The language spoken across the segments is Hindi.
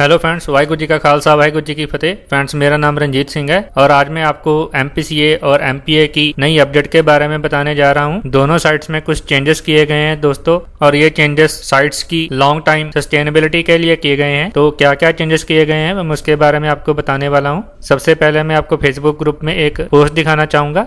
हेलो फ्रेंड्स, वाहिगुरू जी का खालसा वाहिगुरू जी की फतेह। फ्रेंड्स, मेरा नाम रंजीत सिंह है और आज मैं आपको MPCA और MPA की नई अपडेट के बारे में बताने जा रहा हूं। दोनों साइट्स में कुछ चेंजेस किए गए हैं दोस्तों, और ये चेंजेस साइट्स की लॉन्ग टाइम सस्टेनेबिलिटी के लिए किए गए हैं। तो क्या क्या चेंजेस किए गए हैं मैं उसके बारे में आपको बताने वाला हूँ। सबसे पहले मैं आपको फेसबुक ग्रुप में एक पोस्ट दिखाना चाहूँगा।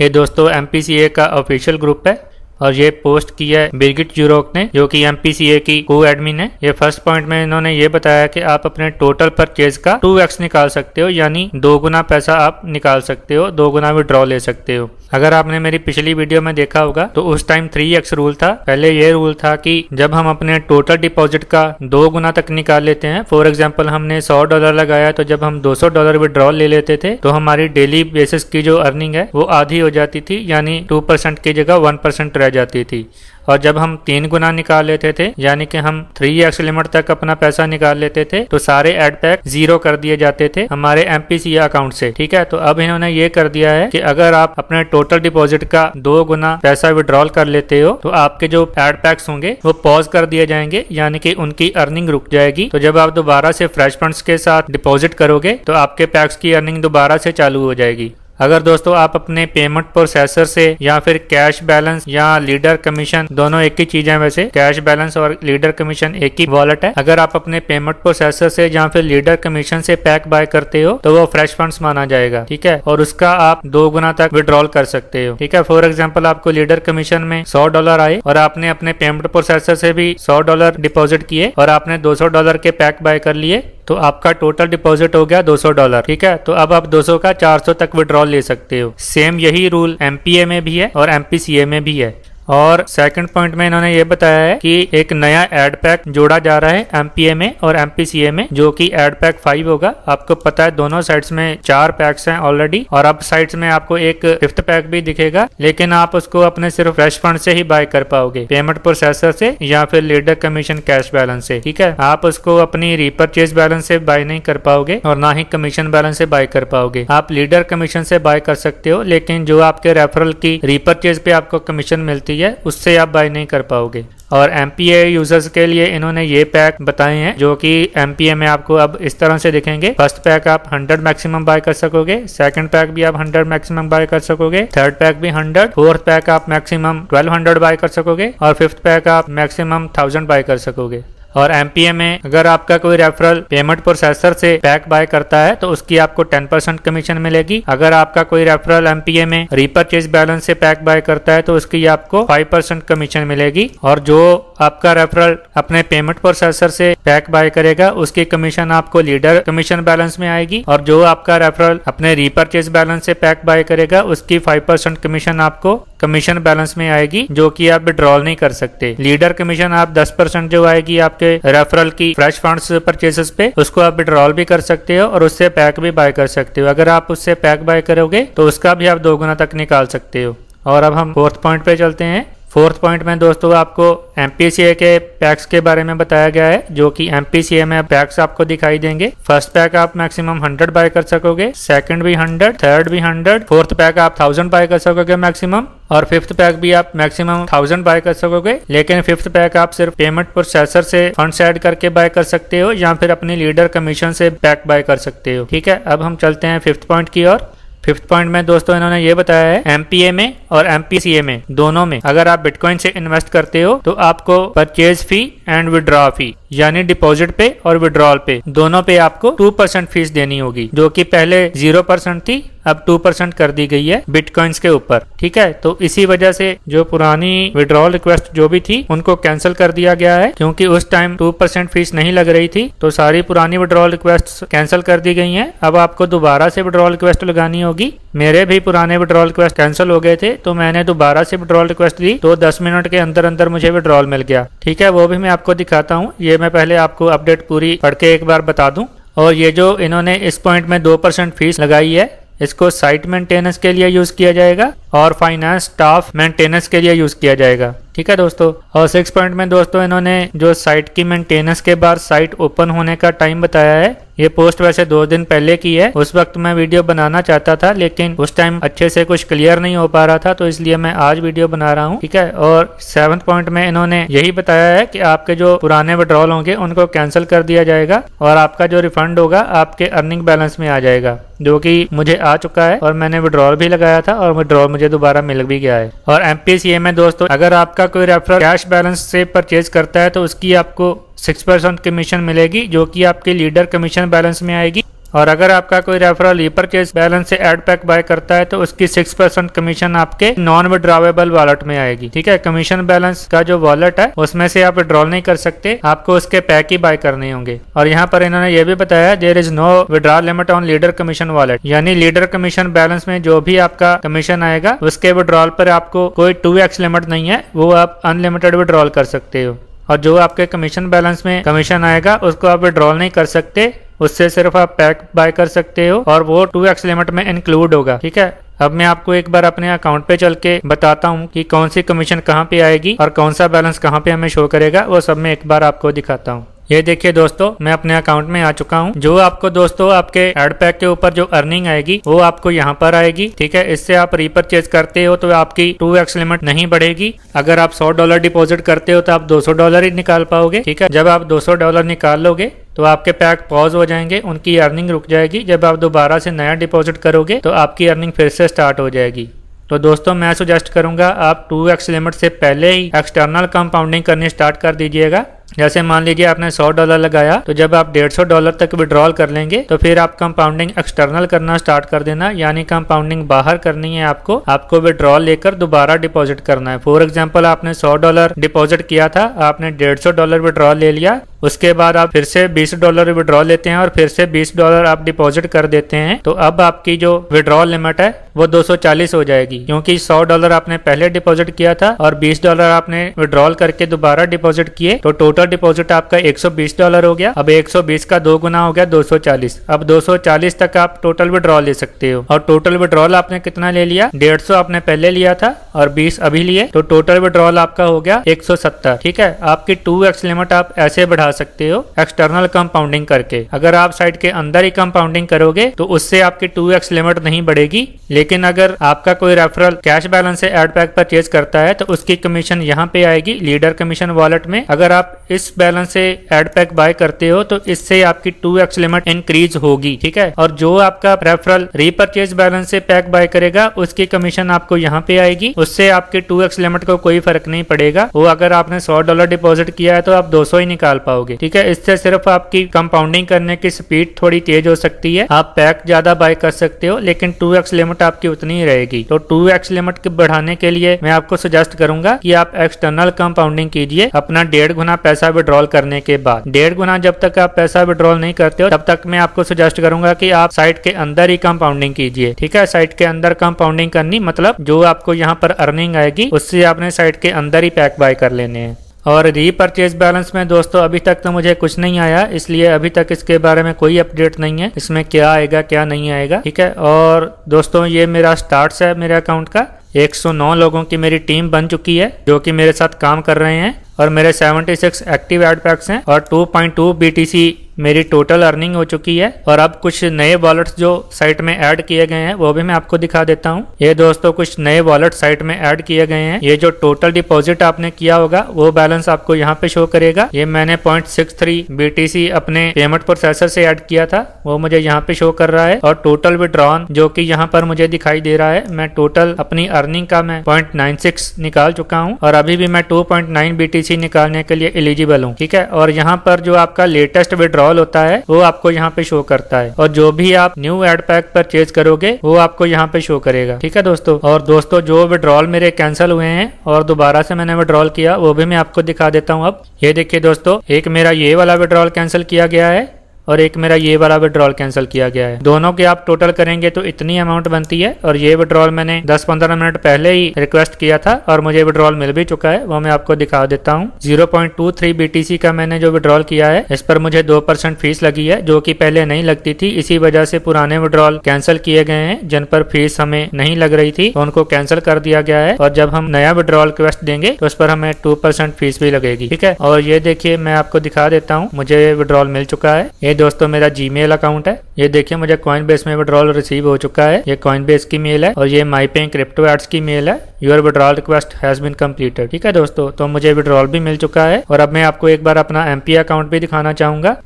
ये दोस्तों MPCA का ऑफिशियल ग्रुप है और ये पोस्ट की है बिरगिट जुरोक ने, जो कि MPCA की को एडमिन है। ये फर्स्ट पॉइंट में इन्होंने ये बताया कि आप अपने टोटल परचेज का 2x निकाल सकते हो, यानी 2 गुना पैसा आप निकाल सकते हो, 2 गुना विड्रॉ ले सकते हो। अगर आपने मेरी पिछली वीडियो में देखा होगा तो उस टाइम 3x रूल था। पहले ये रूल था कि जब हम अपने टोटल डिपॉजिट का 2 गुना तक निकाल लेते हैं, फॉर एग्जांपल हमने $100 लगाया तो जब हम $200 विड्रॉल ले लेते थे तो हमारी डेली बेसिस की जो अर्निंग है वो आधी हो जाती थी, यानी 2% की जगह 1% रह जाती थी। और जब हम 3 गुना निकाल लेते थे, यानी कि हम 3x लिमिट तक अपना पैसा निकाल लेते थे, तो सारे एड पैक 0 कर दिए जाते थे हमारे MPCA अकाउंट से। ठीक है, तो अब इन्होंने ये कर दिया है कि अगर आप अपने टोटल डिपॉजिट का 2 गुना पैसा विड्रॉल कर लेते हो तो आपके जो एड पैक्स होंगे वो पॉज कर दिए जाएंगे, यानी कि उनकी अर्निंग रुक जाएगी। तो जब आप दोबारा से फ्रेश फंड्स के साथ डिपॉजिट करोगे तो आपके पैक्स की अर्निंग दोबारा से चालू हो जाएगी। अगर दोस्तों आप अपने पेमेंट प्रोसेसर से या फिर कैश बैलेंस या लीडर कमीशन, दोनों एक ही चीज है वैसे, कैश बैलेंस और लीडर कमीशन एक ही वॉलेट है। अगर आप अपने पेमेंट प्रोसेसर से या फिर लीडर कमीशन से पैक बाय करते हो तो वो फ्रेश फंड्स माना जाएगा। ठीक है, और उसका आप 2 गुना तक विड्रॉल कर सकते हो। ठीक है, फॉर एग्जाम्पल आपको लीडर कमीशन में $100 आए और आपने अपने पेमेंट प्रोसेसर से भी $100 डिपॉजिट किए और आपने $200 के पैक बाय कर लिए, तो आपका टोटल डिपॉजिट हो गया $200। ठीक है, तो अब आप 200 का 400 तक विड्रॉल ले सकते हो। सेम यही रूल MPA में भी है और MPCA में भी है। और सेकंड पॉइंट में इन्होंने ये बताया है कि एक नया एड पैक जोड़ा जा रहा है MPA में और MPCA में, जो कि एड पैक 5 होगा। आपको पता है दोनों साइट्स में 4 पैक्स हैं ऑलरेडी, और अब साइट्स में आपको एक 5th पैक भी दिखेगा, लेकिन आप उसको अपने सिर्फ फ्रेश फंड से ही बाय कर पाओगे, पेमेंट प्रोसेसर से या फिर लीडर कमीशन कैश बैलेंस से। ठीक है, आप उसको अपनी रीपरचेज बैलेंस से बाय नहीं कर पाओगे और ना ही कमीशन बैलेंस से बाय कर पाओगे। आप लीडर कमीशन से बाय कर सकते हो, लेकिन जो आपके रेफरल की रीपरचेज पे आपको कमीशन मिलती है उससे आप बाय नहीं कर पाओगे। और MPA यूजर्स के लिए इन्होंने ये पैक बताए हैं, जो कि MPA में आपको अब इस तरह से दिखेंगे। फर्स्ट पैक आप 100 मैक्सिमम बाय कर सकोगे, सेकंड पैक भी आप 100 मैक्सिमम बाय कर सकोगे, थर्ड पैक भी 100, फोर्थ पैक आप मैक्सिमम 1200 बाय कर सकोगे और फिफ्थ पैक आप मैक्सिमम 1000 बाय कर सकोगे। और MPA में अगर आपका कोई रेफरल पेमेंट प्रोसेसर से पैक बाय करता है तो उसकी आपको 10% कमीशन मिलेगी। अगर आपका कोई रेफरल MPA में रीपरचेज बैलेंस से पैक बाय करता है तो उसकी आपको 5% कमीशन मिलेगी। और जो आपका रेफरल अपने पेमेंट प्रोसेसर से पैक बाय करेगा उसकी कमीशन आपको लीडर कमीशन बैलेंस में आएगी, और जो आपका रेफरल अपने रीपरचेज बैलेंस से पैक बाय करेगा उसकी 5% कमीशन आपको कमीशन बैलेंस में आएगी, जो कि आप विड्रॉल नहीं कर सकते। लीडर कमीशन आप 10% जो आएगी आपके रेफरल की फ्रेश फंड्स परचेसेस पे, उसको आप विड्रॉल भी कर सकते हो और उससे पैक भी बाय कर सकते हो। अगर आप उससे पैक बाय करोगे तो उसका भी आप 2 गुना तक निकाल सकते हो। और अब हम 4th पॉइंट पे चलते हैं। 4th पॉइंट में दोस्तों आपको MPCA के पैक्स के बारे में बताया गया है, जो कि MPCA में पैक्स आपको दिखाई देंगे। फर्स्ट पैक आप मैक्सिमम 100 बाय कर सकोगे, सेकंड भी 100, थर्ड भी 100, फोर्थ पैक आप 1000 बाय कर सकोगे मैक्सिमम, और फिफ्थ पैक भी आप मैक्सिमम 1000 बाय कर सकोगे। लेकिन फिफ्थ पैक आप सिर्फ पेमेंट प्रोसेसर से फंड्स ऐड करके बाय कर सकते हो या फिर अपनी लीडर कमीशन से पैक बाय कर सकते हो। ठीक है, अब हम चलते हैं 5th पॉइंट की ओर। 5th पॉइंट में दोस्तों इन्होंने ये बताया है MPA में और MPCA में दोनों में अगर आप बिटकॉइन से इन्वेस्ट करते हो तो आपको परचेज फी एंड विड्रॉ फी, यानी डिपॉजिट पे और विड्रॉल पे, दोनों पे आपको 2% फीस देनी होगी, जो कि पहले 0% थी, अब 2% कर दी गई है बिटकॉइंस के ऊपर। ठीक है, तो इसी वजह से जो पुरानी विड्रॉल रिक्वेस्ट जो भी थी उनको कैंसिल कर दिया गया है, क्योंकि उस टाइम 2% फीस नहीं लग रही थी, तो सारी पुरानी विड्रॉल रिक्वेस्ट कैंसिल कर दी गई हैं। अब आपको दोबारा से विड्रॉल रिक्वेस्ट लगानी होगी। मेरे भी पुराने विड्रॉल रिक्वेस्ट कैंसिल हो गए थे, तो मैंने दोबारा से विड्रॉल रिक्वेस्ट दी तो 10 मिनट के अंदर अंदर मुझे विड्रॉल मिल गया। ठीक है, वो भी मैं आपको दिखाता हूँ। ये मैं पहले आपको अपडेट पूरी पढ़ के एक बार बता दूं। और ये जो इन्होंने इस पॉइंट में 2% फीस लगाई है, इसको साइट मेंटेनेंस के लिए यूज किया जाएगा और फाइनेंस स्टाफ मेंटेनेंस के लिए यूज किया जाएगा। ठीक है दोस्तों। और 6 पॉइंट में दोस्तों इन्होंने जो साइट की मेंटेनेंस के बाद साइट ओपन होने का टाइम बताया है। ये पोस्ट वैसे 2 दिन पहले की है। उस वक्त मैं वीडियो बनाना चाहता था लेकिन उस टाइम अच्छे से कुछ क्लियर नहीं हो पा रहा था, तो इसलिए मैं आज वीडियो बना रहा हूँ। ठीक है। और 7 पॉइंट में इन्होंने यही बताया है कि आपके जो पुराने विड्रॉल होंगे उनको कैंसिल कर दिया जाएगा और आपका जो रिफंड होगा आपके अर्निंग बैलेंस में आ जाएगा, जो कि मुझे आ चुका है और मैंने विड्रॉल भी लगाया था और विड्रॉल मुझे दोबारा मिल भी गया है। और MPCA में दोस्तों अगर आपका कोई रेफरल कैश बैलेंस से परचेज करता है तो उसकी आपको 6% कमीशन मिलेगी, जो कि आपके लीडर कमीशन बैलेंस में आएगी। और अगर आपका कोई रेफरल रीपरचेज बैलेंस से एड पैक बाय करता है तो उसकी 6% कमीशन आपके नॉन विड्रॉवेबल वॉलेट में आएगी। ठीक है। कमीशन बैलेंस का जो वॉलेट है उसमें से आप विड्रॉल नहीं कर सकते, आपको उसके पैक ही बाय करने होंगे। और यहाँ पर इन्होंने ये भी बताया there is no withdrawal limit on leader commission wallet, यानी लीडर कमीशन बैलेंस में जो भी आपका कमीशन आएगा उसके विड्रॉल पर आपको कोई 2x लिमिट नहीं है, वो आप अनलिमिटेड विड्रॉल कर सकते हो। और जो आपके कमीशन बैलेंस में कमीशन आएगा उसको आप विड्रॉल नहीं कर सकते, उससे सिर्फ आप पैक बाय कर सकते हो और वो 2x लिमिट में इंक्लूड होगा। ठीक है। अब मैं आपको एक बार अपने अकाउंट पे चल के बताता हूँ कि कौन सी कमीशन कहाँ पे आएगी और कौन सा बैलेंस कहाँ पे हमें शो करेगा, वो सब मैं एक बार आपको दिखाता हूँ। ये देखिए दोस्तों, मैं अपने अकाउंट में आ चुका हूँ। जो आपको दोस्तों आपके एड पैक के ऊपर जो अर्निंग आएगी वो आपको यहाँ पर आएगी। ठीक है। इससे आप रीपरचेज करते हो तो आपकी 2x लिमिट नहीं बढ़ेगी। अगर आप $100 डिपॉजिट करते हो तो आप $200 ही निकाल पाओगे। ठीक है। जब आप $200 निकाल लोगे तो आपके पैक पॉज हो जाएंगे, उनकी अर्निंग रुक जाएगी। जब आप दोबारा से नया डिपॉजिट करोगे तो आपकी अर्निंग फिर से स्टार्ट हो जाएगी। तो दोस्तों मैं सजेस्ट करूंगा आप 2x लिमिट से पहले ही एक्सटर्नल कंपाउंडिंग करनी स्टार्ट कर दीजिएगा। जैसे मान लीजिए आपने $100 लगाया तो जब आप $150 तक विड्रॉल कर लेंगे तो फिर आप कंपाउंडिंग एक्सटर्नल करना स्टार्ट कर देना, यानी कंपाउंडिंग बाहर करनी है आपको विड्रॉल लेकर दोबारा डिपॉजिट करना है। फॉर एग्जांपल आपने $100 डिपॉजिट किया था, आपने $150 विड्रॉल ले लिया, उसके बाद आप फिर से $20 विड्रॉल लेते हैं और फिर से $20 आप डिपॉजिट कर देते हैं, तो अब आपकी जो विड्रॉल लिमिट है वो 240 हो जाएगी, क्योंकि $100 आपने पहले डिपॉजिट किया था और $20 आपने विड्रॉल करके दोबारा डिपॉजिट किए, तो टोटल डिपॉजिट आपका $120 हो गया। अब 120 का 2 गुना हो गया 240। अब 240 तक आप टोटल विड्रॉल ले सकते हो। और टोटल विड्रॉल आपने कितना ले लिया, 150 आपने पहले लिया था और 20 अभी लिए, तो टोटल विड्रॉल आपका हो गया 170। ठीक है। आपकी 2x लिमिट आप ऐसे बढ़ा सकते हो एक्सटर्नल कंपाउंडिंग करके। अगर आप साइट के अंदर ही कंपाउंडिंग करोगे तो उससे आपकी 2x लिमिट नहीं बढ़ेगी, लेकिन अगर आपका कोई रेफरल कैश बैलेंस से एड पैक परचेज करता है तो उसकी कमीशन यहाँ पे आएगी लीडर कमीशन वॉलेट में। अगर आप इस बैलेंस से एड पैक बाय करते हो तो इससे आपकी 2x लिमिट इंक्रीज होगी। ठीक है। और जो आपका रेफरल रीपरचेज बैलेंस से पैक बाय करेगा उसकी कमीशन आपको यहाँ पे आएगी, उससे आपकी 2x लिमिट को कोई फर्क नहीं पड़ेगा। वो अगर आपने $100 डिपॉजिट किया है तो आप 200 ही निकाल पाओगे। ठीक है। इससे सिर्फ आपकी कंपाउंडिंग करने की स्पीड थोड़ी तेज हो सकती है, आप पैक ज्यादा बाय कर सकते हो, लेकिन 2x लिमिट आपकी उतनी ही रहेगी। तो 2x लिमिट के बढ़ाने के लिए मैं आपको सजेस्ट करूंगा कि आप एक्सटर्नल कंपाउंडिंग कीजिए अपना 1.5 गुना पैसा विड्रॉल करने के बाद। 1.5 गुना जब तक आप पैसा विड्रॉल नहीं करते हो तब तक मैं आपको सजेस्ट करूंगा कि आप साइट के अंदर ही कंपाउंडिंग कीजिए। ठीक है। साइट के अंदर कंपाउंडिंग करनी मतलब जो आपको यहाँ पर अर्निंग आएगी उससे आपने साइट के अंदर ही पैक बाय कर लेने हैं। और रीपरचेज बैलेंस में दोस्तों अभी तक तो मुझे कुछ नहीं आया, इसलिए अभी तक इसके बारे में कोई अपडेट नहीं है, इसमें क्या आएगा क्या नहीं आएगा। ठीक है। और दोस्तों ये मेरा स्टार्ट्स है मेरे अकाउंट का। 109 लोगों की मेरी टीम बन चुकी है जो कि मेरे साथ काम कर रहे हैं और मेरे 76 एक्टिव एड पैक्स हैं और 2.2 BTC मेरी टोटल अर्निंग हो चुकी है। और अब कुछ नए वॉलेट्स जो साइट में ऐड किए गए हैं वो भी मैं आपको दिखा देता हूँ। ये दोस्तों कुछ नए वॉलेट साइट में ऐड किए गए हैं। ये जो टोटल डिपॉजिट आपने किया होगा वो बैलेंस आपको यहाँ पे शो करेगा। ये मैंने 0.63 BTC अपने पेमेंट प्रोसेसर से ऐड किया था, वो मुझे यहाँ पे शो कर रहा है। और टोटल विड्रॉन जो कि यहाँ पर मुझे दिखाई दे रहा है, मैं टोटल अपनी अर्निंग का मैं 0.96 निकाल चुका हूँ और अभी भी मैं 2.9 BTC निकालने के लिए एलिजिबल हूँ। ठीक है। और यहाँ पर जो आपका लेटेस्ट विड्रॉल होता है वो आपको यहाँ पे शो करता है और जो भी आप न्यू एड पैक परचेज करोगे वो आपको यहाँ पे शो करेगा। ठीक है दोस्तों। और दोस्तों जो विड्रॉल मेरे कैंसिल हुए हैं और दोबारा से मैंने विड्रॉल किया वो भी मैं आपको दिखा देता हूँ। अब ये देखिए दोस्तों, एक मेरा ये वाला विड्रॉल कैंसिल किया गया है और एक मेरा ये वाला विड्रॉल कैंसिल किया गया है। दोनों के आप टोटल करेंगे तो इतनी अमाउंट बनती है। और ये विड्रॉल मैंने 10-15 मिनट पहले ही रिक्वेस्ट किया था और मुझे विड्रॉल मिल भी चुका है, वो मैं आपको दिखा देता हूँ। 0.23 BTC का मैंने जो विड्रॉल किया है, इस पर मुझे 2% फीस लगी है, जो कि पहले नहीं लगती थी। इसी वजह से पुराने विड्रॉल कैंसिल किए गए हैं जिन पर फीस हमें नहीं लग रही थी, तो उनको कैंसिल कर दिया गया है। और जब हम नया विड्रॉल रिक्वेस्ट देंगे तो उस पर हमें 2% फीस भी लगेगी, ठीक है। और ये देखिए मैं आपको दिखा देता हूँ, मुझे विड्रॉल मिल चुका है। ये दोस्तों मेरा जीमेल अकाउंट है। ये देखिए मुझे कॉइनबेस में विड्रॉल रिसीव हो चुका है। ये कॉइनबेस की मेल है और ये माईपेइंग क्रिप्टो एड्स की मेल है। Your withdrawal request has been completed, ठीक है दोस्तों। तो मुझे विड्रॉल भी मिल चुका है। और अब मैं आपको एक बार अपना MPA अकाउंट भी दिखाना चाहूंगा।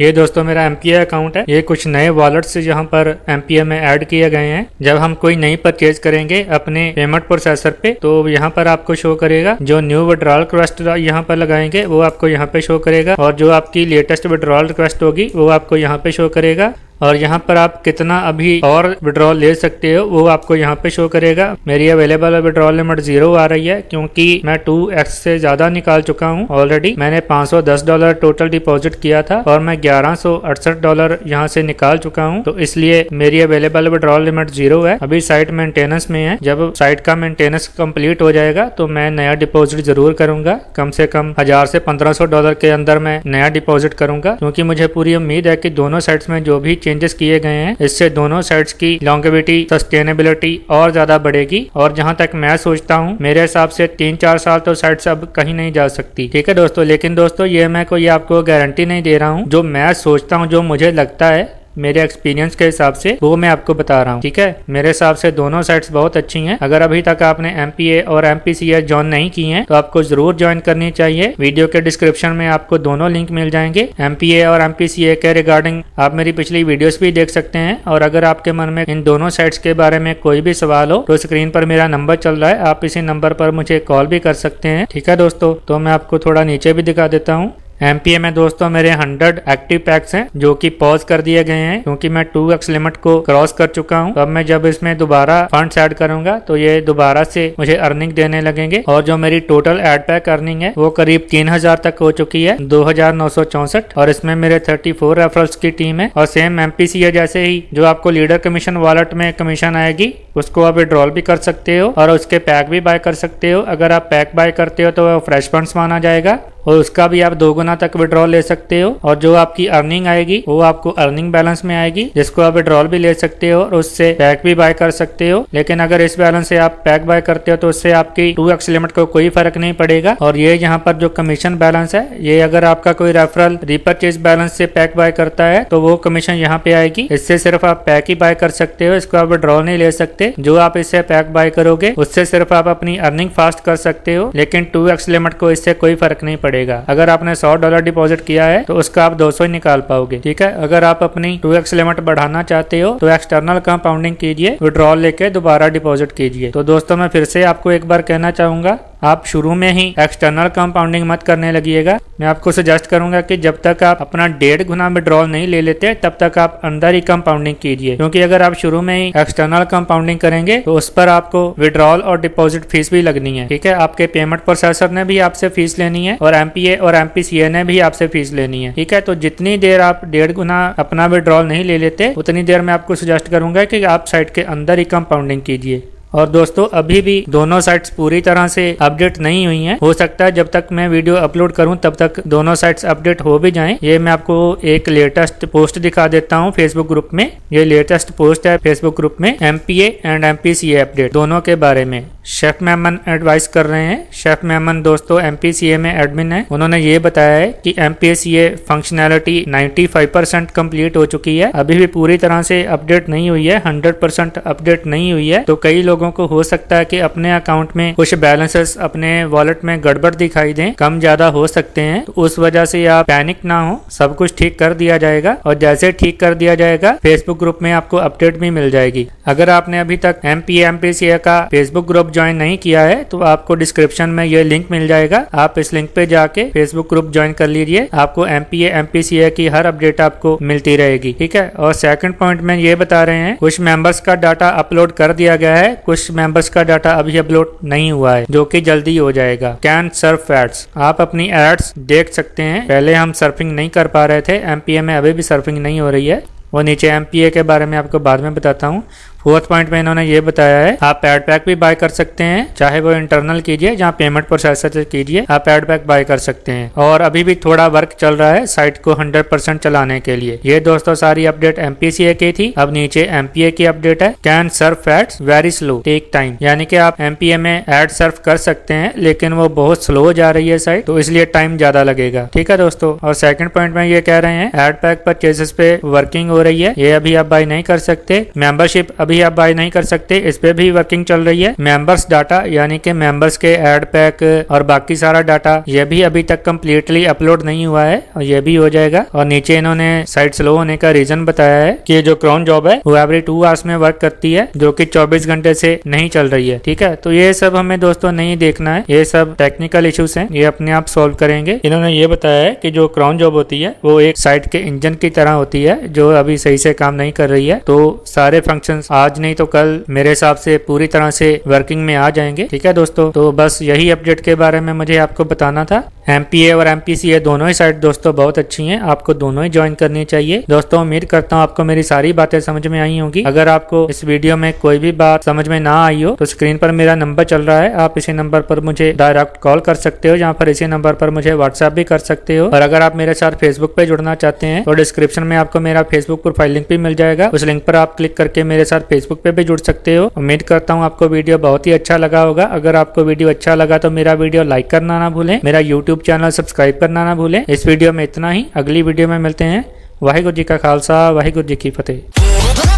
ये दोस्तों मेरा MPA अकाउंट है। ये कुछ नए वॉलेट्स यहाँ पर MPA में ऐड किए गए हैं। जब हम कोई नई परचेज करेंगे अपने पेमेंट प्रोसेसर पे तो यहाँ पर आपको शो करेगा। जो न्यू विड्रॉल रिक्वेस्ट यहाँ पर लगाएंगे वो आपको यहाँ पे शो करेगा, और जो आपकी लेटेस्ट विड्रॉल रिक्वेस्ट होगी वो आपको यहाँ पे शो करेगा। और यहाँ पर आप कितना अभी और विड्रॉल ले सकते हो वो आपको यहाँ पे शो करेगा। मेरी अवेलेबल विड्रॉल लिमिट 0 आ रही है, क्योंकि मैं 2x से ज्यादा निकाल चुका हूँ ऑलरेडी। मैंने $510 टोटल डिपॉजिट किया था और मैं $1168 यहाँ से निकाल चुका हूँ, तो इसलिए मेरी अवेलेबल विड्रॉल लिमिट 0 है। अभी साइट मेंटेनेंस में है। जब साइट का मेंटेनेंस कंप्लीट हो जाएगा तो मैं नया डिपॉजिट जरूर करूंगा। कम से कम $1000 से $1500 के अंदर मैं नया डिपॉजिट करूंगा, क्योंकि मुझे पूरी उम्मीद है कि दोनों साइट्स में जो भी चेंजेस किए गए हैं इससे दोनों साइट्स की लॉन्गेविटी, सस्टेनेबिलिटी और ज्यादा बढ़ेगी। और जहां तक मैं सोचता हूं, मेरे हिसाब से 3-4 साल तो साइट्स अब कहीं नहीं जा सकती, ठीक है दोस्तों। लेकिन दोस्तों ये मैं कोई आपको गारंटी नहीं दे रहा हूं। जो मैं सोचता हूं, जो मुझे लगता है मेरे एक्सपीरियंस के हिसाब से, वो मैं आपको बता रहा हूँ, ठीक है। मेरे हिसाब से दोनों साइट्स बहुत अच्छी हैं। अगर अभी तक आपने MPA और MPCA ज्वाइन नहीं की हैं तो आपको जरूर ज्वाइन करनी चाहिए। वीडियो के डिस्क्रिप्शन में आपको दोनों लिंक मिल जाएंगे। MPA और MPCA के रिगार्डिंग आप मेरी पिछली वीडियोस भी देख सकते हैं। और अगर आपके मन में इन दोनों साइट्स के बारे में कोई भी सवाल हो तो स्क्रीन पर मेरा नंबर चल रहा है, आप इसी नंबर पर मुझे कॉल भी कर सकते हैं, ठीक है दोस्तों। तो मैं आपको थोड़ा नीचे भी दिखा देता हूँ। MPA में दोस्तों मेरे 100 एक्टिव पैक्स हैं जो कि पॉज कर दिए गए हैं, क्योंकि मैं 2x लिमिट को क्रॉस कर चुका हूं। तो अब मैं जब इसमें दोबारा फंड्स ऐड करूंगा तो ये दोबारा से मुझे अर्निंग देने लगेंगे। और जो मेरी टोटल एड पैक अर्निंग है वो करीब 3000 तक हो चुकी है, 2964। और इसमें मेरे 34 रेफरल्स की टीम है। और सेम MPCA जैसे ही जो आपको लीडर कमीशन वॉलेट में कमीशन आएगी उसको आप विड्रॉल भी कर सकते हो और उसके पैक भी बाय कर सकते हो। अगर आप पैक बाय करते हो तो फ्रेश फंड्स माना जाएगा और उसका भी आप 2 गुना तक विड्रॉल ले सकते हो। और जो आपकी अर्निंग आएगी वो आपको अर्निंग बैलेंस में आएगी, जिसको आप विड्रॉल भी ले सकते हो और उससे पैक भी बाय कर सकते हो। लेकिन अगर इस बैलेंस से आप पैक बाय करते हो तो उससे आपकी 2x लिमिट को कोई फर्क नहीं पड़ेगा। और ये यहाँ पर जो कमीशन बैलेंस है, ये अगर आपका कोई रेफरल रिपर्चेज बैलेंस से पैक बाय करता है तो वो कमीशन यहाँ पे आएगी। इससे सिर्फ आप पैक ही बाय कर सकते हो, इसको आप विड्रॉल नहीं ले सकते। जो आप इससे पैक बाय करोगे उससे सिर्फ आप अपनी अर्निंग फास्ट कर सकते हो, लेकिन 2x लिमिट को इससे कोई फर्क नहीं पड़ेगा। अगर आपने $100 डिपॉजिट किया है तो उसका आप 200 ही निकाल पाओगे, ठीक है। अगर आप अपनी 2x लिमिट बढ़ाना चाहते हो तो एक्सटर्नल कंपाउंडिंग कीजिए, विड्रॉल लेके दोबारा डिपॉजिट कीजिए। तो दोस्तों मैं फिर से आपको एक बार कहना चाहूंगा, आप शुरू में ही एक्सटर्नल कंपाउंडिंग मत करने लगिएगा। मैं आपको सजेस्ट करूंगा कि जब तक आप अपना 1.5 गुना विड्रॉल नहीं ले लेते तब तक आप अंदर ही कंपाउंडिंग कीजिए, क्योंकि अगर आप शुरू में ही एक्सटर्नल कंपाउंडिंग करेंगे तो उस पर आपको विड्रॉल और डिपॉजिट फीस भी लगनी है, ठीक है। आपके पेमेंट प्रोसेसर ने भी आपसे फीस लेनी है और MPA और MPCA ने भी आपसे फीस लेनी है, ठीक है। तो जितनी देर आप 1.5 गुना अपना विड्रॉल नहीं ले लेते उतनी देर मैं आपको सजेस्ट करूंगा कि आप साइट के अंदर ही कंपाउंडिंग कीजिए। और दोस्तों अभी भी दोनों साइट्स पूरी तरह से अपडेट नहीं हुई हैं। हो सकता है जब तक मैं वीडियो अपलोड करूं तब तक दोनों साइट्स अपडेट हो भी जाएं। ये मैं आपको एक लेटेस्ट पोस्ट दिखा देता हूं फेसबुक ग्रुप में। ये लेटेस्ट पोस्ट है फेसबुक ग्रुप में, MPA एंड MPCA अपडेट दोनों के बारे में। शेफ मेमन एडवाइस कर रहे हैं। शेफ मेमन दोस्तों MPCA में एडमिन है। उन्होंने ये बताया है कि MPCA फंक्शनैलिटी 95% कंप्लीट हो चुकी है, अभी भी पूरी तरह से अपडेट नहीं हुई है, 100% अपडेट नहीं हुई है। तो कई लोगों को हो सकता है कि अपने अकाउंट में कुछ बैलेंसेस अपने वॉलेट में गड़बड़ दिखाई दें, कम ज्यादा हो सकते हैं। तो उस वजह से आप पैनिक ना हो, सब कुछ ठीक कर दिया जाएगा। और जैसे ठीक कर दिया जाएगा फेसबुक ग्रुप में आपको अपडेट भी मिल जाएगी। अगर आपने अभी तक MPA MPCA का फेसबुक ग्रुप ज्वाइन नहीं किया है तो आपको डिस्क्रिप्शन में ये लिंक मिल जाएगा, आप इस लिंक पे जाके फेसबुक ग्रुप ज्वाइन कर लीजिए। आपको MPA MPCA की हर अपडेट आपको मिलती रहेगी, ठीक है। और सेकंड पॉइंट में ये बता रहे हैं कुछ मेंबर्स का डाटा अपलोड कर दिया गया है, कुछ मेंबर्स का डाटा अभी अपलोड नहीं हुआ है, जो कि जल्दी हो जाएगा। कैन सर्फ एड्स, आप अपनी एड्स देख सकते हैं। पहले हम सर्फिंग नहीं कर पा रहे थे, MPA में अभी भी सर्फिंग नहीं हो रही है। और नीचे MPA के बारे में आपको बाद में बताता हूँ। फोर्थ पॉइंट में इन्होंने ये बताया है आप एड पैक भी बाय कर सकते हैं, चाहे वो इंटरनल कीजिए जहाँ पेमेंट प्रोसेसर से कीजिए, आप एड पैक बाय कर सकते हैं। और अभी भी थोड़ा वर्क चल रहा है साइट को 100% चलाने के लिए। ये दोस्तों सारी अपडेट MPCA की थी। अब नीचे MPA की अपडेट है। Can surf ads very slow take time, यानी कि आप MPA में एड सर्फ कर सकते हैं लेकिन वो बहुत स्लो जा रही है साइट, तो इसलिए टाइम ज्यादा लगेगा, ठीक है दोस्तों। और सेकंड पॉइंट में ये कह रहे हैं एड पैक परचेसेस पे वर्किंग हो रही है, ये अभी आप बाय नहीं कर सकते। मेंबरशिप अभी आप बाय नहीं कर सकते, इस पे भी वर्किंग चल रही है। मेंबर्स डाटा यानी कि मेंबर्स के एड पैक और बाकी सारा डाटा ये भी अभी तक कंप्लीटली अपलोड नहीं हुआ है और ये भी हो जाएगा। और नीचे इन्होंने साइट स्लो होने का रीजन बताया है कि जो क्रोन जॉब है वो एवरी 2 आवर्स में वर्क करती है, जो कि 24 घंटे से नहीं चल रही है, ठीक है। तो ये सब हमें दोस्तों नहीं देखना है, ये सब टेक्निकल इश्यूज हैं, ये अपने आप सॉल्व करेंगे। इन्होंने ये बताया है कि जो क्रोन जॉब होती है वो एक साइट के इंजन की तरह होती है जो अभी सही से काम नहीं कर रही है। तो सारे फंक्शंस आज नहीं तो कल मेरे हिसाब से पूरी तरह से वर्किंग में आ जाएंगे, ठीक है दोस्तों। तो बस यही अपडेट के बारे में मुझे आपको बताना था। MPA और MPCA दोनों ही साइट दोस्तों बहुत अच्छी हैं, आपको दोनों ही ज्वाइन करनी चाहिए। दोस्तों उम्मीद करता हूँ आपको मेरी सारी बातें समझ में आई होंगी। अगर आपको इस वीडियो में कोई भी बात समझ में ना आई हो तो स्क्रीन पर मेरा नंबर चल रहा है, आप इसी नंबर पर मुझे डायरेक्ट कॉल कर सकते हो, जहाँ पर इसी नंबर पर मुझे व्हाट्सएप भी कर सकते हो। और अगर आप मेरे साथ फेसबुक पे जुड़ना चाहते हैं तो डिस्क्रिप्शन में आपको मेरा फेसबुक प्रोफाइल लिंक भी मिल जाएगा, उस लिंक पर आप क्लिक करके मेरे साथ फेसबुक पे भी जुड़ सकते हो। उम्मीद करता हूँ आपको वीडियो बहुत ही अच्छा लगा होगा। अगर आपको वीडियो अच्छा लगा तो मेरा वीडियो लाइक करना ना भूलें, मेरा यूट्यूब चैनल सब्सक्राइब करना ना भूलें। इस वीडियो में इतना ही, अगली वीडियो में मिलते हैं। वाहिगुरु जी का खालसा, वाहिगुरु जी की फतेह।